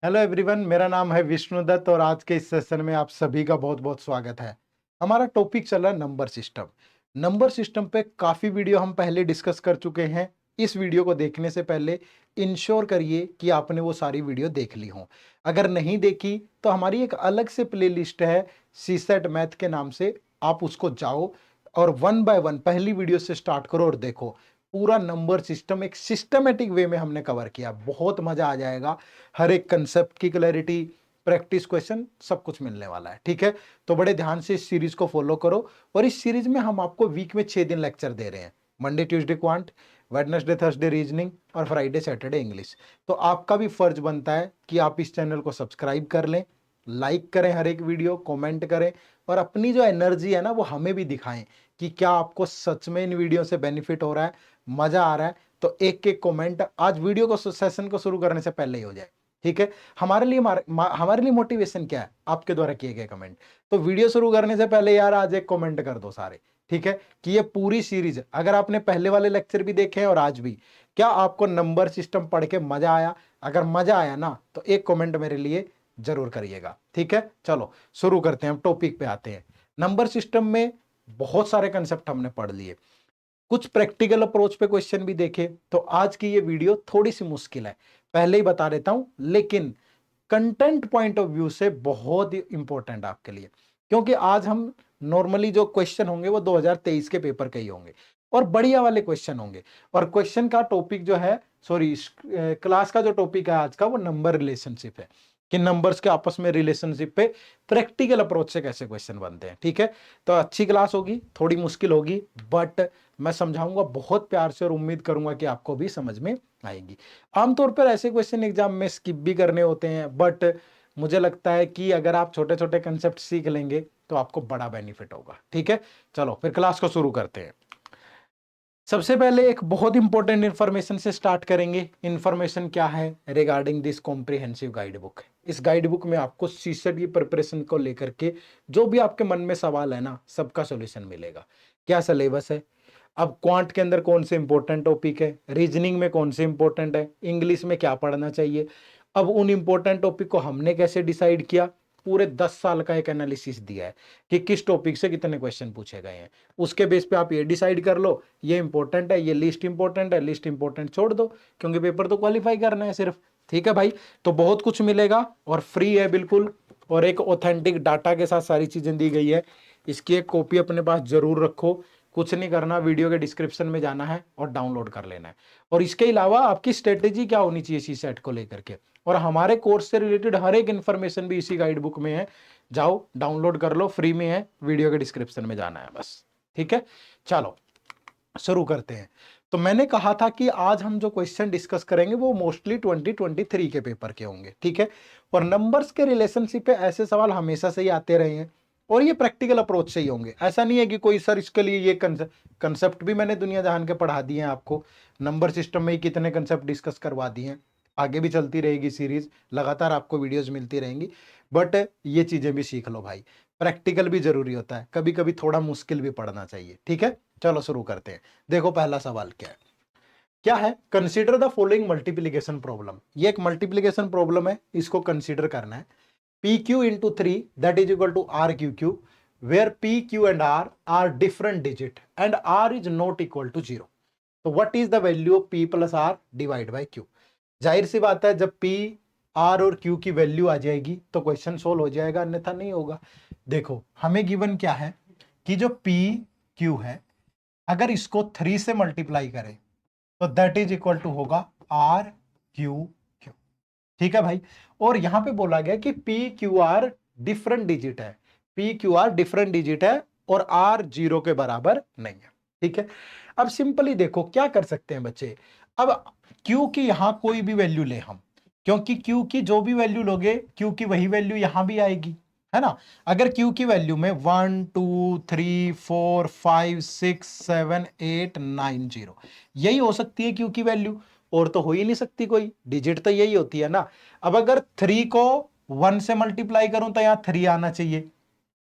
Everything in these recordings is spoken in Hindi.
हेलो एवरीवन, मेरा नाम है विष्णुदत्त और आज के इस सेशन में आप सभी का बहुत बहुत स्वागत है। हमारा टॉपिक चल रहा है नंबर सिस्टम। नंबर सिस्टम पे काफ़ी वीडियो हम पहले डिस्कस कर चुके हैं। इस वीडियो को देखने से पहले इंश्योर करिए कि आपने वो सारी वीडियो देख ली हो। अगर नहीं देखी तो हमारी एक अलग से प्लेलिस्ट है सीसेट मैथ के नाम से, आप उसको जाओ और वन बाय वन पहली वीडियो से स्टार्ट करो और देखो। पूरा नंबर सिस्टम एक सिस्टमेटिक वे में हमने कवर किया, बहुत मजा आ जाएगा। हर एक कंसेप्ट की क्लैरिटी, प्रैक्टिस क्वेश्चन सब कुछ मिलने वाला है। ठीक है, तो बड़े ध्यान से इस सीरीज को फॉलो करो। और इस सीरीज में हम आपको वीक में 6 दिन लेक्चर दे रहे हैं। Monday Tuesday quant, Wednesday Thursday reasoning और फ्राइडे सैटरडे इंग्लिश। तो आपका भी फर्ज बनता है कि आप इस चैनल को सब्सक्राइब कर लें, लाइक करें हर एक वीडियो, कमेंट करें और अपनी जो एनर्जी है ना वो हमें भी दिखाएं कि क्या आपको सच में इन वीडियो से बेनिफिट हो रहा है, मजा आ रहा है। तो एक एक कमेंट आज वीडियो को सेशन को शुरू करने से पहले ही हो जाए। ठीक है, हमारे लिए मोटिवेशन क्या है? आपके द्वारा किए गए कमेंट। तो वीडियो शुरू करने से पहले यार आज एक कमेंट कर दो सारे। ठीक है, कि ये पूरी सीरीज अगर आपने पहले वाले लेक्चर भी देखे हैं और आज भी, क्या आपको नंबर सिस्टम पढ़ के मजा आया? अगर मजा आया ना तो एक कमेंट मेरे लिए जरूर करिएगा। ठीक है, चलो शुरू करते हैं, हम टॉपिक पे आते हैं। नंबर सिस्टम में बहुत सारे कंसेप्ट हमने पढ़ लिए, कुछ प्रैक्टिकल अप्रोच पे क्वेश्चन भी देखे। तो आज की ये वीडियो थोड़ी सी मुश्किल है, पहले ही बता देता हूं, लेकिन कंटेंट पॉइंट ऑफ व्यू से बहुत ही इंपॉर्टेंट आपके लिए। क्योंकि आज हम नॉर्मली जो क्वेश्चन होंगे वो 2023 के पेपर के ही होंगे और बढ़िया वाले क्वेश्चन होंगे। और क्वेश्चन का टॉपिक जो है, सॉरी, क्लास का जो टॉपिक है आज का वो नंबर रिलेशनशिप है, कि नंबर्स के आपस में रिलेशनशिप पे प्रैक्टिकल अप्रोच से कैसे क्वेश्चन बनते हैं। ठीक है, तो अच्छी क्लास होगी, थोड़ी मुश्किल होगी, बट मैं समझाऊंगा बहुत प्यार से और उम्मीद करूंगा कि आपको भी समझ में आएगी। आमतौर पर ऐसे क्वेश्चन एग्जाम में स्किप भी करने होते हैं, बट मुझे लगता है कि अगर आप छोटे छोटे कंसेप्ट सीख लेंगे तो आपको बड़ा बेनिफिट होगा। ठीक है, चलो फिर क्लास को शुरू करते हैं। सबसे पहले एक बहुत इंपॉर्टेंट इंफॉर्मेशन से स्टार्ट करेंगे। इंफॉर्मेशन क्या है? Regarding this comprehensive guide book. इस गाइड बुक में आपको सीसेट की प्रिपरेशन को लेकर के जो भी आपके मन में सवाल है ना, सबका सॉल्यूशन मिलेगा। क्या सिलेबस है, अब क्वांट के अंदर कौन से इंपॉर्टेंट टॉपिक है, रीजनिंग में कौन से इंपॉर्टेंट है, इंग्लिश में क्या पढ़ना चाहिए। अब उन इंपॉर्टेंट टॉपिक को हमने कैसे डिसाइड किया? पूरे 10 साल का एक एनालिसिस दिया है कि किस टॉपिक से कितने क्वेश्चन पूछे गए हैं। उसके बेस पे आप ये डिसाइड कर लो ये इंपॉर्टेंट है, ये लिस्ट इंपॉर्टेंट है, लिस्ट इंपॉर्टेंट छोड़ दो, क्योंकि पेपर तो क्वालिफाई करना है सिर्फ। ठीक है भाई, तो बहुत कुछ मिलेगा और फ्री है बिल्कुल, और एक ऑथेंटिक डाटा के साथ सारी चीजें दी गई है। इसकी एक कॉपी अपने पास जरूर रखो। कुछ नहीं करना, वीडियो के डिस्क्रिप्शन में जाना है और डाउनलोड कर लेना है। और इसके अलावा आपकी स्ट्रेटेजी क्या होनी चाहिए सी सेट को लेकर के, और हमारे कोर्स से रिलेटेड हर एक इंफॉर्मेशन भी इसी गाइड बुक में है। जाओ डाउनलोड कर लो, फ्री में है, वीडियो के डिस्क्रिप्शन में जाना है बस। ठीक है, चलो शुरू करते हैं। तो मैंने कहा था कि आज हम जो क्वेश्चन डिस्कस करेंगे वो मोस्टली 2023 के पेपर के होंगे। ठीक है, और नंबर्स के रिलेशनशिप पे ऐसे सवाल हमेशा से ही आते रहे हैं और ये प्रैक्टिकल अप्रोच से ही होंगे। ऐसा नहीं है कि कोई सर इसके लिए ये कंसेप्ट भी मैंने दुनिया जहान के पढ़ा दिए हैं आपको। नंबर सिस्टम में ही कितने कंसेप्ट डिस्कस करवा दिए हैं। आगे भी चलती रहेगी सीरीज, लगातार आपको वीडियोज मिलती रहेंगी, बट ये चीजें भी सीख लो भाई। प्रैक्टिकल भी जरूरी होता है, कभी कभी थोड़ा मुश्किल भी पढ़ना चाहिए। ठीक है, चलो शुरू करते हैं। देखो पहला सवाल क्या है? क्या है? Consider the following multiplication problem. ये एक मल्टीप्लीकेशन प्रॉब्लम है, इसको कंसीडर करना है। P Q into 3 that is equal to R Q Q, where P Q and R different digit and R is not equal to 0। तो what is the value of P plus R divide by Q? जाहिर सी बात है, जब पी आर और क्यू की वैल्यू आ जाएगी तो क्वेश्चन सोल्व हो जाएगा, अन्यथा नहीं होगा। देखो हमें गिवन क्या है कि जो पी क्यू है, अगर इसको 3 से मल्टीप्लाई करें तो दैट इज इक्वल टू होगा आर क्यू क्यू। ठीक है भाई, और यहां पे बोला गया कि P Q R different digit है, P Q R different digit है और आर 0 के बराबर नहीं है। ठीक है, अब सिंपली देखो क्या कर सकते हैं बच्चे। अब क्यू की यहां कोई भी वैल्यू ले हम, क्योंकि क्यू की जो भी वैल्यू लोगे क्यू की वही वैल्यू यहां भी आएगी, है ना। अगर क्यू की वैल्यू में 1 2 3 4 5 6 7 8 9 0 यही हो सकती है क्यू की वैल्यू, और तो हो ही नहीं सकती, कोई डिजिट तो यही होती है ना। अब अगर 3 को 1 से मल्टीप्लाई करूं तो यहां 3 आना चाहिए,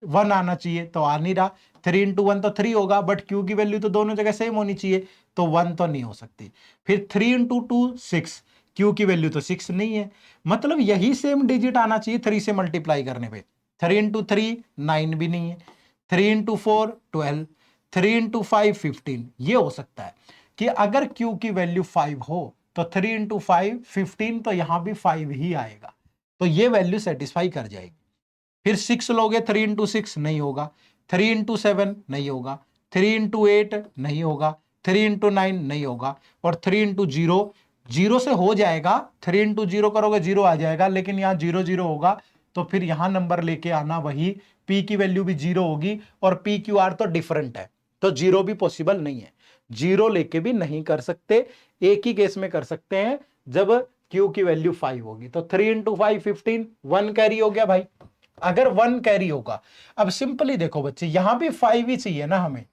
1 आना चाहिए, तो आ नहीं रहा। 3 इंटू 1 तो 3 होगा, बट क्यू की वैल्यू तो दोनों जगह सेम होनी चाहिए, तो 1 तो नहीं हो सकती। फिर 3 इंटू 2 6, क्यू की वैल्यू तो 6 नहीं है, मतलब यही सेम डिजिट आना चाहिए 3 से मल्टीप्लाई करने पे। 3 इंटू 3 9 भी नहीं है, 3 इंटू 4 12, 3 इंटू 5 15। ये हो सकता है कि अगर क्यू की वैल्यू 5 हो तो 3 इंटू 5 15, तो यहां भी 5 ही आएगा, तो ये वैल्यू सेटिस्फाई कर जाएगी। फिर 6 लोगे, 3 इंटू 6 नहीं होगा, 3 इंटू 7 नहीं होगा, 3 इंटू 8 नहीं होगा, 3 इंटू 9 नहीं होगा, और 3 इंटू 0, 0 से हो जाएगा, 3 इंटू 0 करोगे 0 आ जाएगा, लेकिन यहाँ 0 0 होगा, तो फिर यहां नंबर लेके आना वही, पी की वैल्यू भी 0 होगी, और पी क्यू आर तो डिफरेंट है, तो 0 भी पॉसिबल नहीं है, 0 लेके भी नहीं कर सकते। एक ही केस में कर सकते हैं, जब क्यू की वैल्यू 5 होगी। तो 3 इंटू 5 15, 1 कैरी हो गया भाई। अगर 1 कैरी होगा, अब सिंपली देखो बच्चे, यहां भी 5 ही चाहिए ना हमें।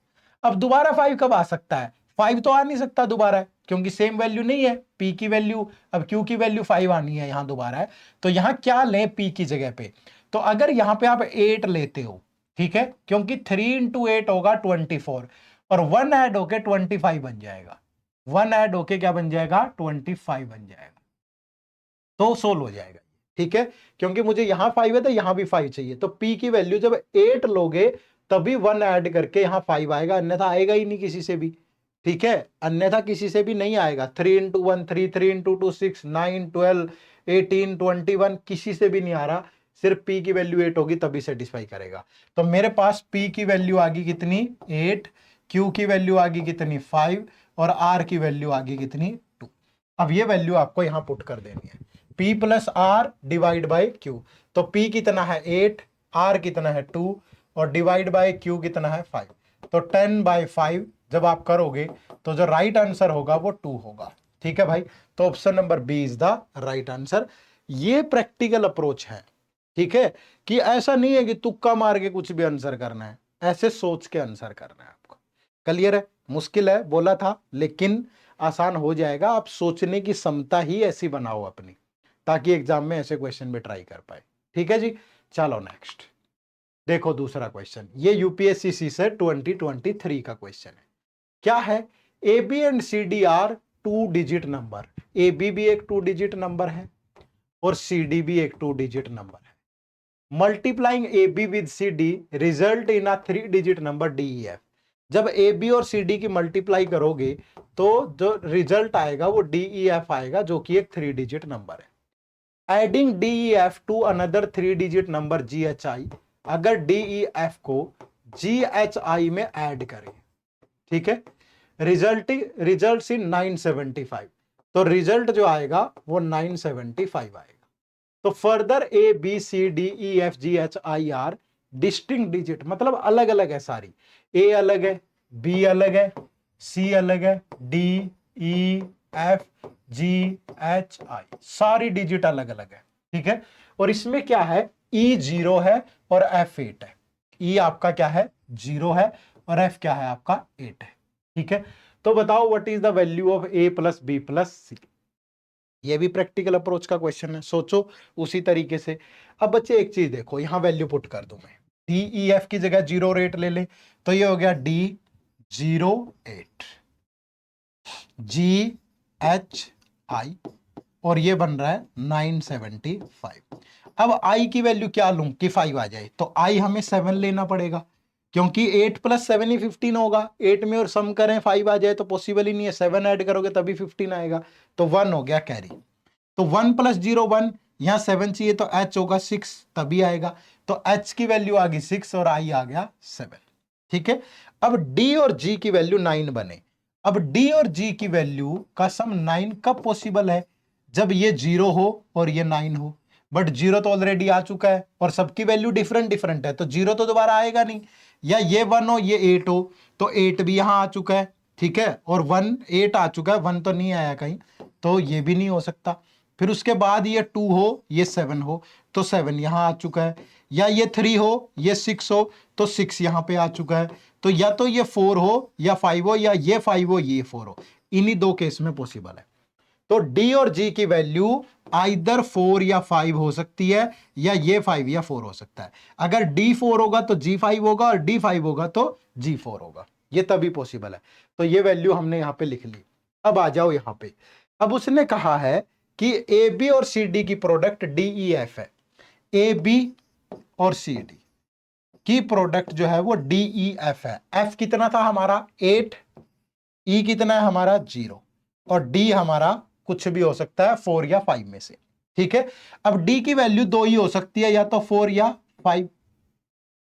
अब दोबारा 5 कब आ सकता है? 5 तो आ नहीं सकता दोबारा, क्योंकि सेम वैल्यू नहीं है पी की वैल्यू, अब क्यू की वैल्यू 5 आनी है यहां दोबारा है, तो यहां क्या लें पी की जगह पे? तो अगर यहां पे आप 8 लेते हो, ठीक है, क्योंकि 3 इंटू 8 होगा 24, और 1 ऐड होके 25 बन जाएगा, 1 ऐड होके क्या बन जाएगा? 25 बन जाएगा, तो सोल्व हो जाएगा, ठीक है, क्योंकि मुझे यहां 5 है तो यहां भी 5 चाहिए, तो p की वैल्यू जब 8 लोगे तभी 1 ऐड करके यहां 5 आएगा, अन्यथा आएगा ही नहीं किसी से भी, ठीक है, अन्यथा किसी से भी नहीं आएगा। 3 इंटू 1 3, 3 इंटू 2 6, 9 12 18 21, किसी से भी नहीं आ रहा, सिर्फ p की वैल्यू 8 होगी तभी सेटिस्फाई करेगा। तो मेरे पास p की वैल्यू आ गई कितनी? 8, q की वैल्यू आ गई कितनी? 5, और r की वैल्यू आ गई कितनी? 2। अब ये वैल्यू आपको यहां पुट कर देनी है, P plus R divide by Q. तो P कितना है? 8, R कितना है? 2, और डिवाइड बाई Q कितना है? 5। तो 10/5 जब आप करोगे तो जो राइट आंसर होगा वो 2 होगा, ठीक है भाई। तो option number B is the right answer. ये प्रैक्टिकल अप्रोच है, ठीक है, कि ऐसा नहीं है कि तुक्का मार के कुछ भी आंसर करना है, ऐसे सोच के आंसर करना है आपको। क्लियर है? मुश्किल है बोला था, लेकिन आसान हो जाएगा। आप सोचने की क्षमता ही ऐसी बनाओ अपनी, ताकि एग्जाम में ऐसे क्वेश्चन भी ट्राई कर पाए, ठीक है जी। चलो नेक्स्ट देखो दूसरा क्वेश्चन, ये यूपीएससी से 2023 का क्वेश्चन है। क्या है? A B and C D are 2 digit number. A B भी एक 2 डिजिट नंबर है और सी डी भी एक 2 डिजिट नंबर है। Multiplying A B with C D result in a 3 digit number D E F. जब ए बी और सी डी की मल्टीप्लाई करोगे तो जो रिजल्ट आएगा वो डी ई एफ आएगा, जो कि एक 3 डिजिट नंबर है। Adding DEF to another 3 digit number GHI। अगर DEF को GHI में ऐड करें, ठीक है, रिजल्ट इन 975, तो रिजल्ट जो आएगा वो 975 आएगा। तो फर्दर ABCDEFGHIR डिस्टिंक्ट डिजिट, मतलब अलग अलग है सारी, ए अलग है, बी अलग है, सी अलग है, DEF GHI सारी डिजिट अलग अलग है, ठीक है। और इसमें क्या है? E 0 है और F 8 है। E आपका क्या है? 0 है, और F क्या है आपका? 8 है, ठीक है। तो बताओ what is the value of A plus B plus C। ये भी प्रैक्टिकल अप्रोच का क्वेश्चन है, सोचो उसी तरीके से। अब बच्चे एक चीज देखो, यहां वैल्यू पुट कर दूं मैं, DEF की जगह 0 8 ले ले, तो ये हो गया D08 GHI, और ये बन रहा है 975। अब I की वैल्यू क्या लूं कि 5 आ जाए? तो I हमें 7 लेना पड़ेगा, क्योंकि 8 प्लस 7 ही 15 होगा। 8 में और सम करें 5 आ जाए तो पॉसिबल ही नहीं है, 7 ऐड करोगे तभी 15 आएगा, तो 1 हो गया कैरी। तो 1 प्लस 0 1, यहां 7 चाहिए तो H होगा 6 तभी आएगा, तो H की वैल्यू आ गई 6 और I आ गया 7, ठीक है। अब D और G की वैल्यू 9 बने। अब D और G की वैल्यू का सम 9 कब पॉसिबल है? जब ये 0 हो और ये 9 हो, बट 0 तो ऑलरेडी आ चुका है और सबकी वैल्यू डिफरेंट डिफरेंट है, तो 0 तो दोबारा आएगा नहीं। या ये 1 हो ये 8 हो, तो 8 भी यहां आ चुका है, ठीक है, और 1 8 आ चुका है, 1 तो नहीं आया कहीं, तो ये भी नहीं हो सकता। फिर उसके बाद ये 2 हो ये 7 हो, तो 7 यहां आ चुका है। या ये 3 हो ये 6 हो, तो 6 यहां पे आ चुका है। तो या तो ये 4 हो या 5 हो, या ये 5 हो ये 4 हो, इन्हीं दो केस में पॉसिबल है। तो D और G की वैल्यू आइदर 4 या 5 हो सकती है, या ये 5 या 4 हो सकता है। अगर D 4 होगा तो G 5 होगा, और D 5 होगा तो G 4 होगा, ये तभी पॉसिबल है। तो ये वैल्यू हमने यहां पे लिख ली। अब आ जाओ यहां पे, अब उसने कहा है कि ए बी और सी डी की प्रोडक्ट डी ई एफ है, ए बी और सी डी की प्रोडक्ट जो है वो डी ई एफ है। एफ कितना था हमारा 8, ई कितना है हमारा 0 और डी हमारा कुछ भी हो सकता है 4 या 5 में से। ठीक है, अब डी की वैल्यू दो ही हो सकती है, या तो 4 या 5।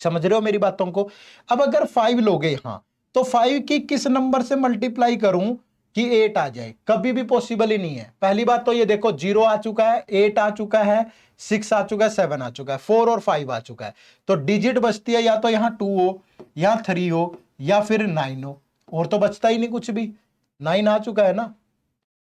समझ रहे हो मेरी बातों को? अब अगर 5 लोगे यहां, तो 5 की किस नंबर से मल्टीप्लाई करूं कि 8 आ जाए? कभी भी पॉसिबल ही नहीं है। पहली बात तो ये देखो 0 आ चुका है, 8 आ चुका है, 6 आ चुका है, 7 आ चुका है, 4 और 5 आ चुका है। तो डिजिट बचती है या तो यहां 2 हो या 3 हो या फिर 9 हो, और तो बचता ही नहीं कुछ भी। 9 आ चुका है ना,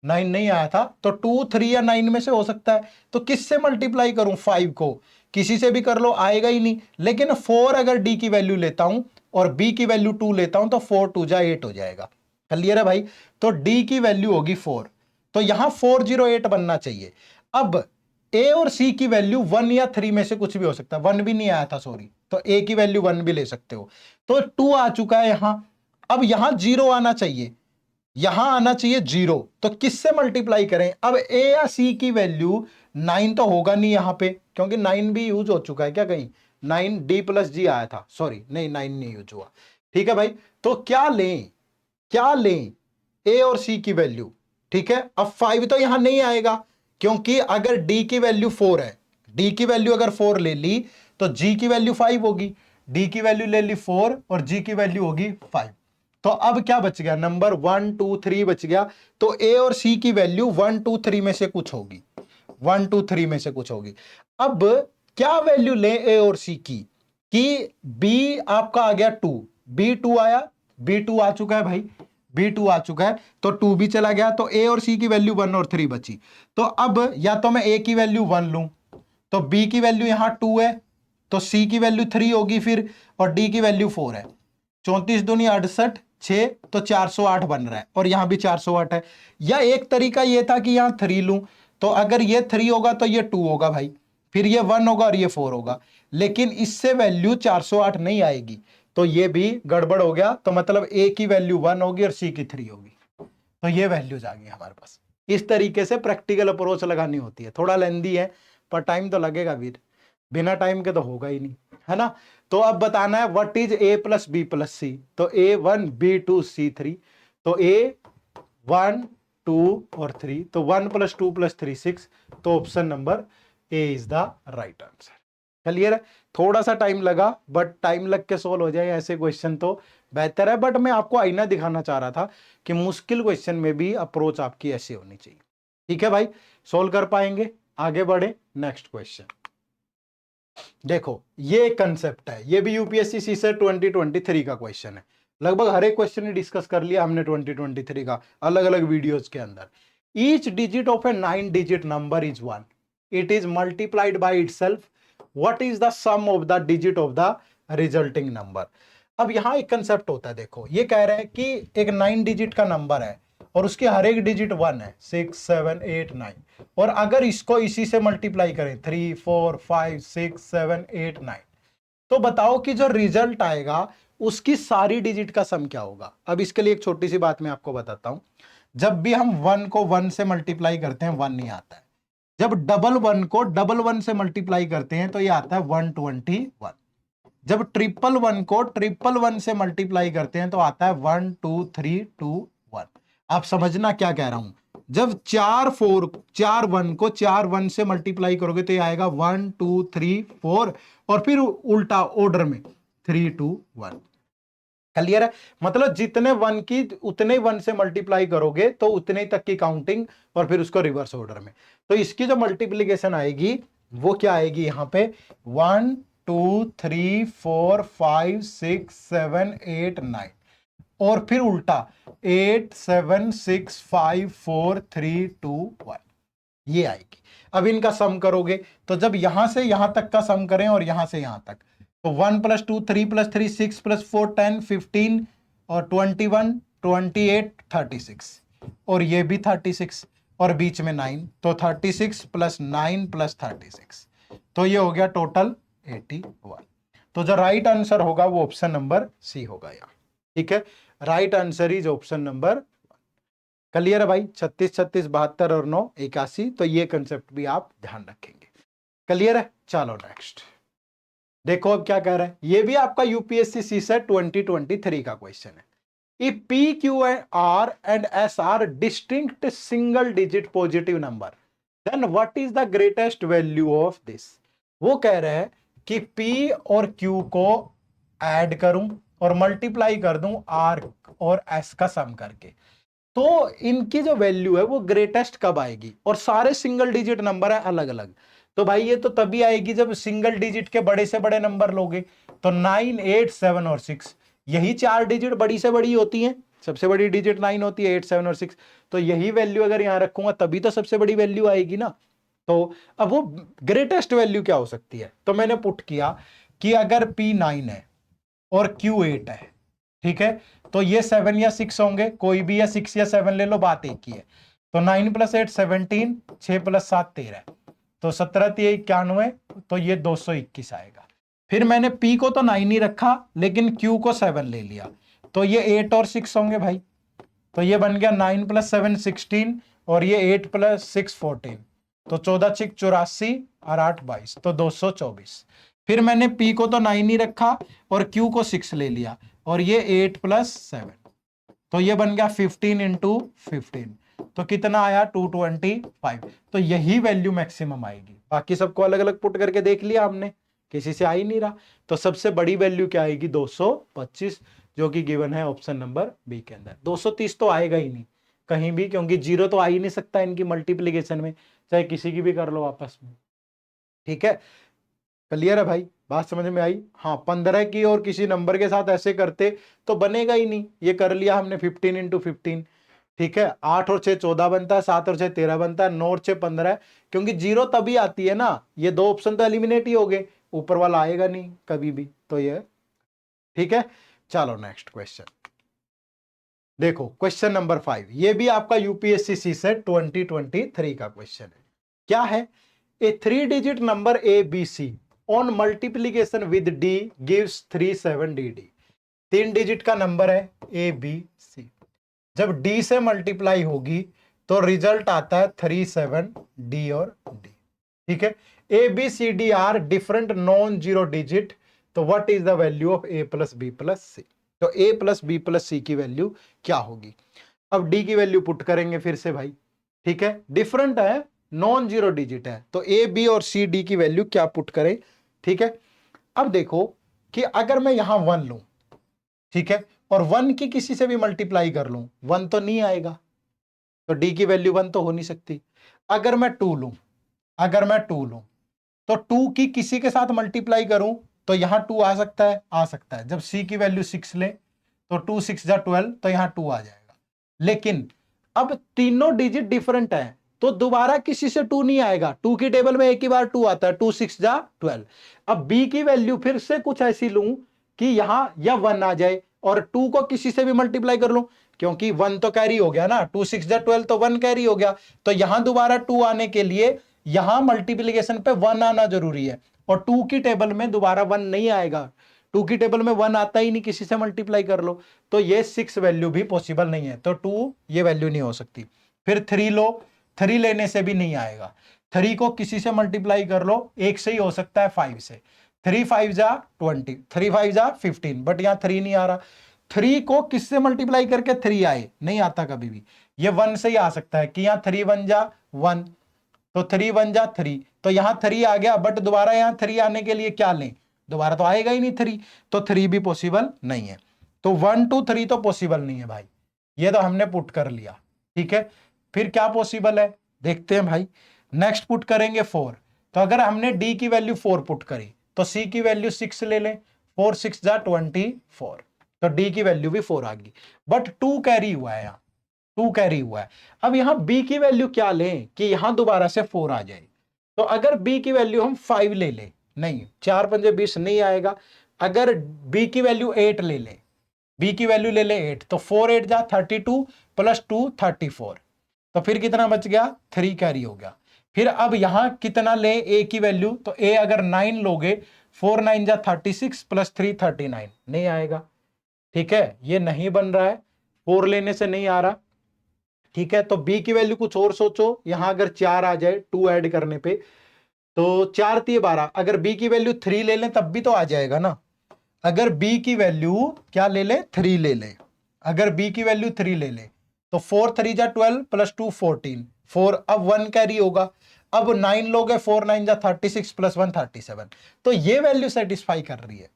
9 नहीं आया था, तो 2, 3 या 9 में से हो सकता है। तो किससे मल्टीप्लाई करूं 5 को? किसी से भी कर लो, आएगा ही नहीं। लेकिन 4 अगर डी की वैल्यू लेता हूं और बी की वैल्यू 2 लेता हूं तो 4 2 जा 8 हो जाएगा। क्लियर है भाई? तो डी की वैल्यू होगी 4, तो यहां 408 बनना चाहिए। अब ए और सी की वैल्यू 1 या 3 में से कुछ भी हो सकता है। 1 भी नहीं आया था, सॉरी, तो ए की वैल्यू 1 भी ले सकते हो। तो 2 आ चुका है यहां। अब यहां 0 आना चाहिए, यहां आना चाहिए 0। तो किससे मल्टीप्लाई करें? अब ए या सी की वैल्यू 9 तो होगा नहीं यहां पे, क्योंकि 9 भी यूज हो चुका है क्या कहीं? 9 डी प्लस जी आया था, सॉरी नहीं 9 नहीं यूज हुआ। ठीक है भाई, तो क्या लें, क्या लें? ए और सी की वैल्यू। ठीक है, अब 5 तो यहां नहीं आएगा, क्योंकि अगर डी की वैल्यू 4 है, डी की वैल्यू अगर 4 ले ली तो जी की वैल्यू 5 होगी। डी की वैल्यू ले ली 4 और जी की वैल्यू होगी 5। तो अब क्या बच गया? नंबर 1 2 3 बच गया। तो ए और सी की वैल्यू 1 2 3 में से कुछ होगी, 1 2 3 में से कुछ होगी। अब क्या वैल्यू ले ए और सी की? कि बी आपका आ गया 2, बी 2 आया, बी 2 आ चुका है भाई, बी 2 आ चुका है, तो 2 भी चला गया। तो ए और सी की वैल्यू 1 और 3 बची। तो अब या तो मैं ए की वैल्यू 1 लूं, तो बी की वैल्यू यहां 2 है, तो सी की वैल्यू 3 होगी फिर, और डी की वैल्यू 4 है। 34 दूनी 68, 6, तो 408 बन रहा है, और यहां भी 408 है। या एक तरीका यह था कि यहां 3 लूं, तो अगर ये 3 होगा तो ये 2 होगा भाई, फिर ये 1 होगा और ये 4 होगा। लेकिन इससे वैल्यू 408 नहीं आएगी, तो ये भी गड़बड़ हो गया। तो मतलब ए की वैल्यू 1 होगी और सी की 3 होगी। तो ये वैल्यूज आ गई हमारे पास। इस तरीके से प्रैक्टिकल अप्रोच लगानी होती है। थोड़ा लेंदी है पर टाइम तो लगेगा वीर, बिना टाइम के तो होगा ही नहीं, है ना? तो अब बताना है what is A plus B plus C. तो A1 B2 C3, तो A1 2 और 3, तो 1 + 2 + 3 6। तो option number A is the right answer. Clear है? थोड़ा सा टाइम लगा, बट टाइम लग के सोल्व हो जाए ऐसे क्वेश्चन तो बेहतर है। बट मैं आपको आईना दिखाना चाह रहा था कि मुश्किल क्वेश्चन में भी अप्रोच आपकी ऐसी होनी चाहिए। ठीक है भाई, सोल्व कर पाएंगे? आगे बढ़े, नेक्स्ट क्वेश्चन देखो। ये कंसेप्ट है, ये भी यूपीएससी सीसेट 2023 का क्वेश्चन है। लगभग हर एक क्वेश्चन ही डिस्कस कर लिया हमने 2023 का अलग अलग वीडियोस के अंदर। Each digit of a 9 digit number is 1, it is multiplied by itself, what is the sum of the digit of the resulting number. अब यहां एक कंसेप्ट होता है, देखो ये कह रहा है कि एक 9 डिजिट का नंबर है और उसके हर एक डिजिट 1 है, 6 7 8 9, और अगर इसको इसी से मल्टीप्लाई करें 3 4 5 6 7 8 9, तो बताओ कि जो रिजल्ट आएगा उसकी सारी डिजिट का सम क्या होगा। अब इसके लिए एक छोटी सी बात मैं आपको बताता हूं। जब भी हम 1 को 1 से मल्टीप्लाई करते हैं 1 नहीं आता है। जब डबल 1 को डबल 1 से मल्टीप्लाई करते हैं तो ये आता है 121। जब 111 को 111 से मल्टीप्लाई करते हैं तो आता है 1 2 3 2 1। आप समझना क्या कह रहा हूं। जब 4 1 को 4 1 से मल्टीप्लाई करोगे तो ये आएगा 1 2 3 4, और फिर उल्टा ऑर्डर में 3 2 1। क्लियर है? मतलब जितने 1 की उतने 1 से मल्टीप्लाई करोगे तो उतने तक की काउंटिंग, और फिर उसको रिवर्स ऑर्डर में। तो इसकी जो मल्टीप्लीकेशन आएगी वो क्या आएगी यहां पे? 1 2 3 4 5 6 7 8 9, और फिर उल्टा 8 7 6 5 4 3 2 1, ये आएगी। अब इनका सम करोगे तो जब यहां से यहां तक का सम करें और यहां से यहां तक, तो 1 + 2 3 + 3 6 + 4 10 15 और 21 28 36, और ये भी 36 और बीच में 9, तो 36 + 9 + 36, तो ये हो गया टोटल 81। तो जो राइट आंसर होगा वो ऑप्शन नंबर सी होगा यहाँ। ठीक है, right answer is option number. Clear है भाई? 36 36 72 और 9 81, तो ये कंसेप्ट भी आप ध्यान रखेंगे। क्लियर है? चलो नेक्स्ट देखो अब क्या कह रहा है, ये भी आपका यूपीएससी सीसेट 2023 का क्वेश्चन है। If P, Q, R and S are distinct single digit positive number, then what is the greatest value of this? वो कह रहे हैं कि P और Q को ऐड करूं और मल्टीप्लाई कर दूं R और S का सम करके, तो इनकी जो वैल्यू है वो ग्रेटेस्ट कब आएगी? और सारे सिंगल डिजिट नंबर है अलग अलग, तो भाई ये तो तभी आएगी जब सिंगल डिजिट के बड़े से बड़े नंबर लोगे। तो 9, 8, 7 और 6, यही चार डिजिट बड़ी से बड़ी होती हैं, सबसे बड़ी डिजिट 9 होती है, 8, 7 और 6, तो यही वैल्यू अगर यहां रखूंगा तभी तो सबसे बड़ी वैल्यू आएगी ना। तो अब वो ग्रेटेस्ट वैल्यू क्या हो सकती है, तो मैंने पुट किया कि अगर P 9 है और Q 8 है, ठीक है, तो ये 7 या 6 होंगे, कोई भी या 6 या 7 ले लो, बात एक ही है। तो 9 + 8 17, 6 + 7 13, तो 17 × 91, तो ये 221 आएगा। फिर मैंने P को तो 9 ही रखा लेकिन Q को 7 ले लिया, तो ये 8 और 6 होंगे भाई, तो ये बन गया 9 + 7 16 और ये 8 + 6 14, तो 14 × 6 84 और 8 22, तो 224। फिर मैंने P को तो 9 ही रखा और Q को 6 ले लिया, और ये 8 + 7, तो ये बन गया 15 × 15, तो कितना आया 225। तो यही वैल्यू मैक्सिमम आएगी, बाकी सबको अलग अलग पुट करके देख लिया हमने, किसी से आ ही नहीं रहा। तो सबसे बड़ी वैल्यू क्या आएगी? 225, जो कि गिवन है ऑप्शन नंबर बी के अंदर। 230 तो आएगा ही नहीं कहीं भी, क्योंकि जीरो तो आ ही नहीं सकता इनकी मल्टीप्लीकेशन में, चाहे किसी की भी कर लो आपस में। ठीक है, क्लियर है भाई? बात समझ में आई? हाँ, 15 की और किसी नंबर के साथ ऐसे करते तो बनेगा ही नहीं, ये कर लिया हमने 15 × 15। ठीक है, 8 और 6 14 बनता है, 7 और 6 13 बनता है, 9 और 6 15, क्योंकि जीरो तभी आती है ना, ये दो ऑप्शन तो एलिमिनेट ही हो गए, ऊपर वाला आएगा नहीं कभी भी, तो ये ठीक है। चलो नेक्स्ट क्वेश्चन देखो, क्वेश्चन नंबर 5, ये भी आपका यूपीएससी सीसेट 2023 का क्वेश्चन है। क्या है? ए 3 digit number ABC on multiplication with D gives 37DD। 3 digit का नंबर है ABC, जब D से मल्टीप्लाई होगी तो रिजल्ट आता है 37D और D। ठीक है, ABCD are different non zero digit, तो what is the value of A + B + C? तो A + B + C की वैल्यू क्या होगी? अब D की वैल्यू पुट करेंगे फिर से भाई, ठीक है, डिफरेंट है, नॉन जीरो डिजिट है, तो A, B और C, D की वैल्यू क्या पुट करें? ठीक है, अब देखो कि अगर मैं यहां 1 लूं, ठीक है, और 1 की किसी से भी मल्टीप्लाई कर लूं, 1 तो नहीं आएगा, तो D की वैल्यू 1 तो हो नहीं सकती। अगर मैं 2 लूं, तो 2 की किसी के साथ मल्टीप्लाई करूं तो यहां 2 आ सकता है, जब C की वैल्यू 6 ले तो 2 × 6 = 12, तो यहां 2 आ जाएगा। लेकिन अब तीनों डिजिट डिफरेंट है, तो दोबारा किसी से 2 नहीं आएगा, 2 की टेबल में एक ही बार 2 आता है, 2 × 6 = 12। अब B की वैल्यू फिर से कुछ ऐसी लूं कि यहां या 1 आ जाए और 2 को किसी से भी मल्टीप्लाई कर लूं, क्योंकि 1 तो कैरी हो गया ना, 2 × 6 = 12, तो 1 कैरी हो गया, तो यहां दोबारा 2 आने के लिए यहां मल्टीप्लीकेशन पे 1 आना जरूरी है, और 2 की टेबल में दोबारा 1 नहीं आएगा, 2 की टेबल में 1 आता ही नहीं, किसी से मल्टीप्लाई कर लो, तो ये 6 वैल्यू भी पॉसिबल नहीं है, तो 2 ये वैल्यू नहीं हो सकती। फिर 3 लो, 3 लेने से भी नहीं आएगा, 3 को किसी से मल्टीप्लाई कर लो, एक से ही हो सकता है 5 से, 3 × 5 = 20, 3 × 5 = 15, बट यहां 3 नहीं आ रहा। 3 को किससे मल्टीप्लाई करके 3 आए, नहीं आता कभी भी, ये 1 से ही आ सकता है कि यहां 3 × 1 = 1, तो 3 × 1 = 3, तो यहां 3 आ गया, बट दोबारा यहां 3 आने के लिए क्या लें, दोबारा तो आएगा ही नहीं 3, तो 3 भी पॉसिबल नहीं है, तो 1 2 3 तो पॉसिबल नहीं है भाई, ये तो हमने पुट कर लिया। ठीक है, फिर क्या पॉसिबल है देखते हैं भाई। नेक्स्ट पुट करेंगे 4, तो अगर हमने D की वैल्यू 4 पुट करी तो C की वैल्यू 6 ले लें, 4 × 6 = 24, तो D की वैल्यू भी 4 आ गई, बट 2 कैरी हुआ है, यहां 2 कैरी हुआ है। अब यहां B की वैल्यू क्या लें कि यहां दोबारा से 4 आ जाए, तो अगर B की वैल्यू हम 5 ले लें, नहीं 4 × 5 = 20 नहीं आएगा, अगर B की वैल्यू 8 ले लें, B की वैल्यू ले लें 8, तो 4 × 8 = 32 + 2 34, तो फिर कितना बच गया, 3 कैरी हो गया। फिर अब यहां कितना ले A की वैल्यू, तो A अगर 9 लोगे, 4 × 9 = 36 + 3 39, नहीं आएगा। ठीक है, ये नहीं बन रहा है, 4 लेने से नहीं आ रहा, ठीक है, तो b की वैल्यू कुछ और सोचो, यहां अगर 4 आ जाए 2 ऐड करने पे तो 4 3 12, अगर b की वैल्यू 3 ले लें तब भी तो आ जाएगा ना। अगर b की वैल्यू क्या ले लें, 3 ले लें, अगर b की वैल्यू 3 ले लें तो 4 3 जा 12 प्लस 2 14, 4 अब 1 कैरी होगा, अब 9 लोगे 4 9 जा 36 प्लस 1 37, तो ये वैल्यू सेटिस्फाई कर रही है।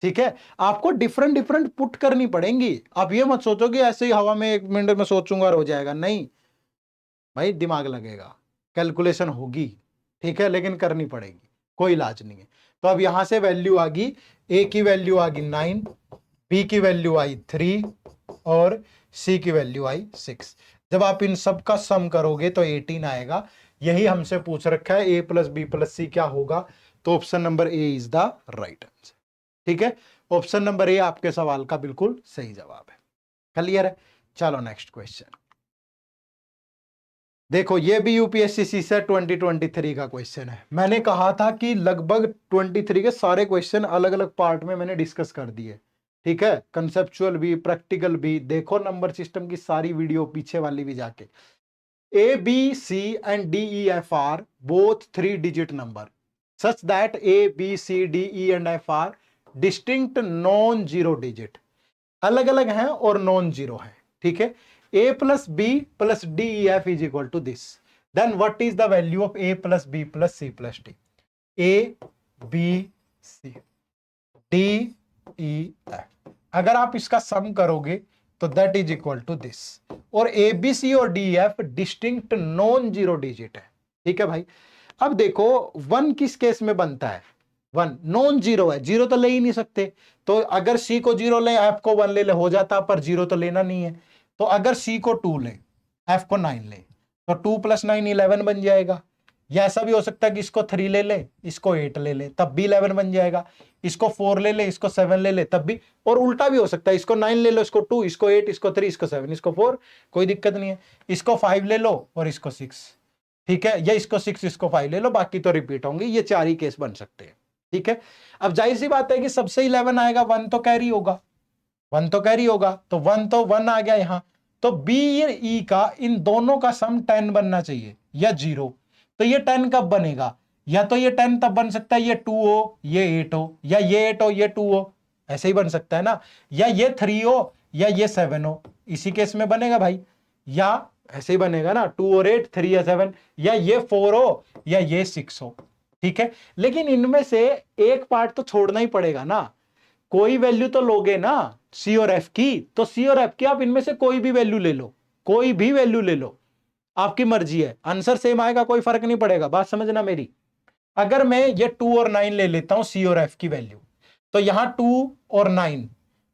ठीक है, आपको डिफरेंट डिफरेंट पुट करनी पड़ेंगी, आप ये मत सोचो कि ऐसे ही हवा में 1 मिनट में सोचूंगा और हो जाएगा, नहीं भाई, दिमाग लगेगा, कैलकुलेशन होगी, ठीक है, लेकिन करनी पड़ेगी, कोई इलाज नहीं है। तो अब यहां से वैल्यू आ गई, ए की वैल्यू आ गई 9, बी की वैल्यू आई 3 और सी की वैल्यू आई 6। जब आप इन सब का सम करोगे तो 18 आएगा। यही हमसे पूछ रखा है, ए प्लस बी प्लस सी क्या होगा, तो option number A is the right answer. ठीक है, ऑप्शन नंबर ए आपके सवाल का बिल्कुल सही जवाब है। क्लियर है, चलो नेक्स्ट क्वेश्चन देखो, ये भी यूपीएससी से 2023 का क्वेश्चन है। मैंने कहा था कि लगभग 23 के सारे क्वेश्चन अलग अलग पार्ट में मैंने डिस्कस कर दिए, ठीक है, कंसेप्चुअल भी प्रैक्टिकल भी। देखो नंबर सिस्टम की सारी वीडियो पीछे वाली भी जाके। A B C and D E F are both 3 digit number such that A B C D E and F are distinct non zero digit, अलग अलग हैं और नॉन जीरो हैं, ठीक है। a plus b plus d e f is equal to this, then what is the value of a plus b plus c plus d? a b c d e f, अगर आप इसका सम करोगे तो that is equal to this, और ए बी सी और D F distinct non zero digit है, ठीक है भाई। अब देखो 1 किस केस में बनता है, 1 नॉन जीरो है, जीरो तो ले ही नहीं सकते, तो अगर सी को जीरो ले एफ को 1 ले हो जाता, पर जीरो तो लेना नहीं है। तो अगर सी को 2 ले एफ को 9 ले तो 2 + 9 11 बन जाएगा। या ऐसा भी हो सकता है कि इसको 3 ले ले इसको 8 ले ले तब भी 11 बन जाएगा, इसको 4 ले ले इसको 7 ले ले तब भी, और उल्टा भी हो सकता है, इसको 9 ले लो इसको 2 इसको 8 इसको 3 इसको 7 इसको 4, कोई दिक्कत नहीं है। इसको 5 ले लो और इसको 6, ठीक है, या इसको 6 इसको 5 ले लो, बाकी तो रिपीट होंगे, ये 4 ही केस बन सकते हैं, ठीक है। अब जाहिर सी बात है कि सबसे 11 आएगा, 1 तो कैरी होगा, 1 तो कैरी होगा, तो 1 तो 1 आ गया यहां, तो बी और ई का इन दोनों का सम 10 बनना चाहिए या 0। तो ये 10 कब बनेगा, या तो ये 10 तब बन सकता है ये 2 हो ये 8 हो, या ये 8 हो ये 2 हो, ऐसे ही बन सकता है ना, या ये 3 हो या ये 7 हो, इसी केस में बनेगा भाई, या ऐसे ही बनेगा ना 2 और 8 3 या 7, या ये 4 हो या ये 6 हो, ठीक है। लेकिन इनमें से एक पार्ट तो छोड़ना ही पड़ेगा ना, कोई वैल्यू तो लोगे ना सी और एफ की, तो सी और एफ की आप इनमें से कोई भी वैल्यू ले लो, कोई भी वैल्यू ले लो, आपकी मर्जी है, आंसर सेम आएगा, कोई फर्क नहीं पड़ेगा, बात समझना मेरी। अगर मैं ये 2 और 9 ले लेता हूं सी और एफ की वैल्यू, तो यहां 2 और 9,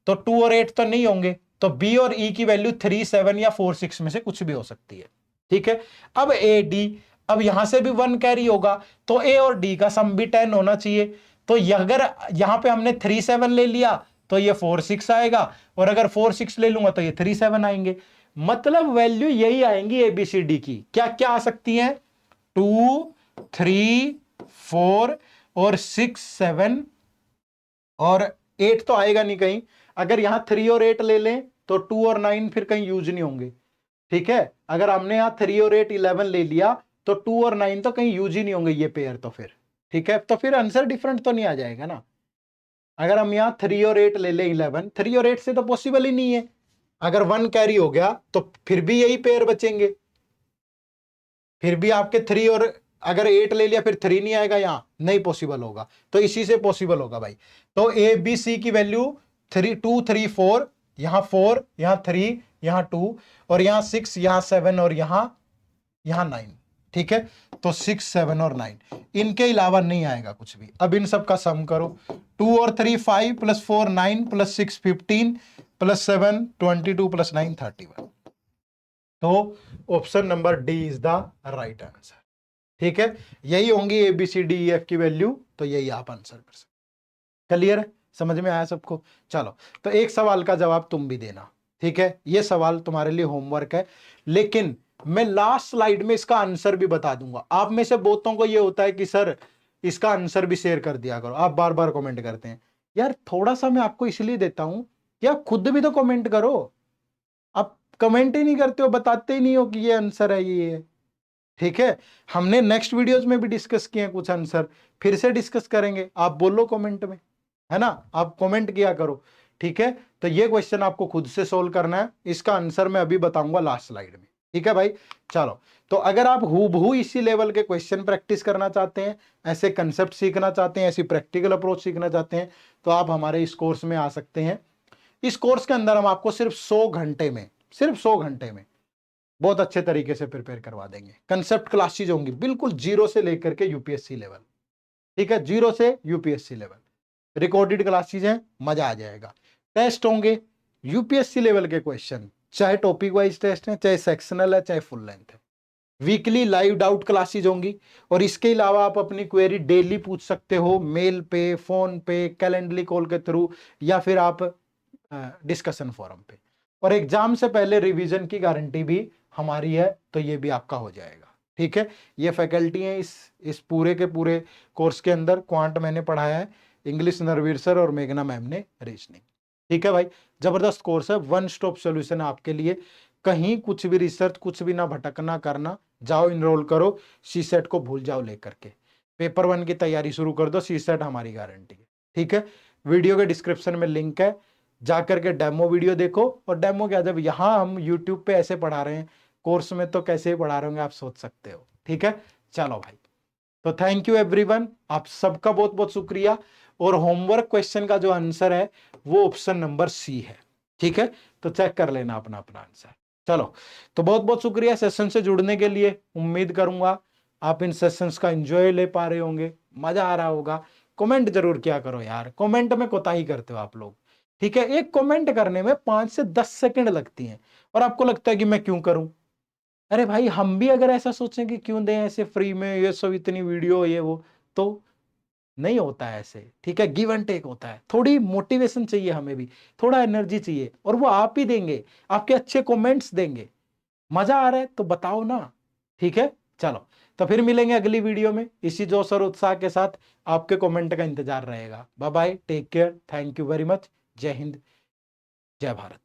तो 2 और 8 तो नहीं होंगे, तो बी और ई की वैल्यू 3 7 या 4 6 में से कुछ भी हो सकती है, ठीक है। अब ए डी, अब यहां से भी 1 कैरी होगा, तो ए और डी का सम भी 10 होना चाहिए, तो अगर यहां पे हमने 3 7 ले लिया तो ये 4 6 आएगा, और अगर 4 6 ले लूंगा तो ये 3 7 आएंगे, मतलब वैल्यू यही आएंगी एबीसीडी की, क्या क्या आ सकती है 2 3 4 और 6 7 और 8 तो आएगा नहीं कहीं, अगर यहां 3 और 8 ले लें तो 2 और 9 फिर कहीं यूज नहीं होंगे, ठीक है। अगर हमने यहां 3 और 8 11 ले लिया तो 2 और 9 तो कहीं यूज ही नहीं होंगे ये पेयर, तो फिर ठीक है, तो फिर आंसर डिफरेंट तो नहीं आ जाएगा ना। अगर हम यहां 3 और 8 ले लें 11, 3 और 8 से तो पॉसिबल ही नहीं है, अगर 1 कैरी हो गया तो फिर भी यही पेयर बचेंगे, फिर भी आपके 3 और अगर 8 ले लिया फिर 3 नहीं आएगा, यहां नहीं पॉसिबल होगा, तो इसी से पॉसिबल होगा भाई। तो ए बी सी की वैल्यू 3 2 3 4, यहां 4 यहां 3 यहां 2 और यहां 6 यहां 7 और यहां 9, ठीक है। तो 6 7 और 9, इनके अलावा नहीं आएगा कुछ भी। अब इन सब का सम करो, 2 और 3 5 + 4 9 + 6 15 + 7 22 + 9 31, तो option number D is the right answer, ठीक है। यही होंगी A B C D E F की वैल्यू, तो यही आप आंसर कर सकते। क्लियर है, समझ में आया सबको। चलो, तो एक सवाल का जवाब तुम भी देना, ठीक है, ये सवाल तुम्हारे लिए होमवर्क है, लेकिन मैं लास्ट स्लाइड में इसका आंसर भी बता दूंगा। आप में से बहुतों को ये होता है कि सर इसका आंसर भी शेयर कर दिया करो, आप बार बार कमेंट करते हैं, यार थोड़ा सा मैं आपको इसलिए देता हूं कि आप खुद भी तो कमेंट करो। अब कमेंट ही नहीं करते हो, बताते ही नहीं हो कि ये आंसर है, ये है। ठीक है, हमने नेक्स्ट वीडियोस में भी डिस्कस किए हैं कुछ आंसर, फिर से डिस्कस करेंगे, आप बोलो कमेंट में, है ना, आप कमेंट किया करो। ठीक है, तो ये क्वेश्चन आपको खुद से सोल्व करना है, इसका आंसर मैं अभी बताऊंगा लास्ट स्लाइड में। ठीक है भाई, चलो। तो अगर आप हूबहू इसी लेवल के क्वेश्चन प्रैक्टिस करना चाहते हैं, ऐसे कंसेप्ट सीखना चाहते हैं, ऐसी प्रैक्टिकल अप्रोच सीखना चाहते हैं, तो आप हमारे इस कोर्स में आ सकते हैं। इस कोर्स के अंदर हम आपको सिर्फ 100 घंटे में, सिर्फ 100 घंटे में बहुत अच्छे तरीके से प्रिपेयर करवा देंगे। कंसेप्ट क्लासेज होंगी बिल्कुल जीरो से लेकर के यूपीएससी लेवल। ठीक है, जीरो से यूपीएससी लेवल, रिकॉर्डेड क्लासेज हैं, मजा आ जाएगा। टेस्ट होंगे यूपीएससी लेवल के क्वेश्चन, चाहे टॉपिक वाइज टेस्ट है, चाहे सेक्शनल है, चाहे फुल लेंथ है। वीकली लाइव डाउट क्लासेज होंगी, और इसके अलावा आप अपनी क्वेरी डेली पूछ सकते हो, मेल पे, फोन पे, कैलेंडली कॉल के थ्रू, या फिर आप डिस्कशन फोरम पे। और एग्जाम से पहले रिवीजन की गारंटी भी हमारी है, तो ये भी आपका हो जाएगा। ठीक है, ये फैकल्टी है इस पूरे के पूरे कोर्स के अंदर। क्वांट मैंने पढ़ाया है, इंग्लिश नरवीर सर और मेघना मैम ने रीजनिंग। ठीक है भाई, जबरदस्त कोर्स है, वन स्टॉप सोल्यूशन आपके लिए। कहीं कुछ भी रिसर्च, कुछ भी ना भटकना करना, जाओ इनरोल करो, सीसेट को भूल जाओ लेकर के, पेपर 1 की तैयारी शुरू कर दो, सीसेट हमारी गारंटी है। ठीक है, वीडियो के डिस्क्रिप्शन में लिंक है, जाकर के डेमो वीडियो देखो। और डेमो क्या, जब यहाँ हम यूट्यूब पे ऐसे पढ़ा रहे हैं, कोर्स में तो कैसे पढ़ा रहे होंगे आप सोच सकते हो। ठीक है, चलो भाई, तो थैंक यू एवरीवन, आप सबका बहुत बहुत शुक्रिया। और होमवर्क क्वेश्चन का जो आंसर है वो ऑप्शन नंबर सी है। ठीक है, तो चेक कर लेना अपना अपना आंसर। चलो, तो बहुत बहुत शुक्रिया सेशन से जुड़ने के लिए। उम्मीद करूंगा आप इन सेशंस का एंजॉय ले पा रहे होंगे, मजा आ रहा होगा। कमेंट जरूर किया करो यार, कमेंट में कोताही करते हो आप लोग। ठीक है, एक कमेंट करने में 5 से 10 सेकंड लगती हैं, और आपको लगता है कि मैं क्यों करूं। अरे भाई, हम भी अगर ऐसा सोचें कि क्यों दें ऐसे फ्री में ये सब, इतनी वीडियो ये वो, तो नहीं होता है ऐसे। ठीक है, गिव एंड टेक होता है, थोड़ी मोटिवेशन चाहिए हमें भी, थोड़ा एनर्जी चाहिए, और वो आप ही देंगे, आपके अच्छे कमेंट्स देंगे। मजा आ रहा है तो बताओ ना। ठीक है, चलो, तो फिर मिलेंगे अगली वीडियो में इसी जोश और उत्साह के साथ। आपके कमेंट का इंतजार रहेगा। Bye bye, take care, thank you very much, जय हिंद, जय भारत।